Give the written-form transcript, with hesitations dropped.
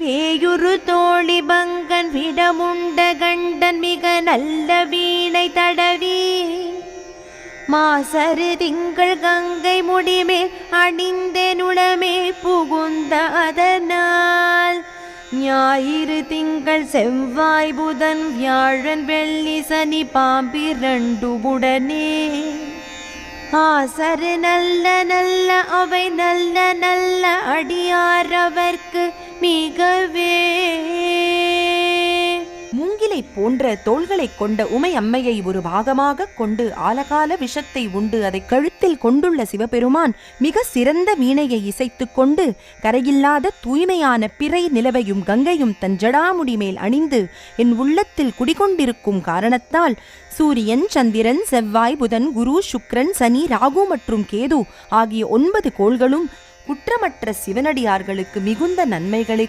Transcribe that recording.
வேயுரு தோழி பங்கன் விடமுண்ட கண்டன் மிக நல்ல வீணை தடவி மாசரு திங்கள் கங்கை முடிமேல் அணிந்தெனுளமே புகுந்த அதனால் ஞாயிறு திங்கள் செவ்வாய் புதன் வியாழன் வெள்ளி சனி பாம்பிரண்டுவுடனே ஆசரு நல்ல நல்ல அவை நல்ல நல்ல அடியாரவர்க்கு மிகவே. மூங்கிலை போன்ற தோள்களை கொண்ட உமை அம்மையை ஒரு பாகமாக கொண்டு ஆலகால விஷத்தை உண்டு அதை கழுத்தில் கொண்டுள்ள சிவபெருமான் மிக சிறந்த வீணையை இசைத்து கொண்டு கரையில்லாத தூய்மையான பிறை நிலவையும் கங்கையும் தன் ஜடாமுடி மேல் அணிந்து என் உள்ளத்தில் குடிகொண்டிருக்கும் காரணத்தால் சூரியன் சந்திரன் செவ்வாய் புதன் குரு சுக்கிரன் சனி ராகு மற்றும் கேது ஆகிய 9 கோள்களும் குற்றமற்ற சிவனடியார்களுக்கு மிகுந்த நன்மைகளை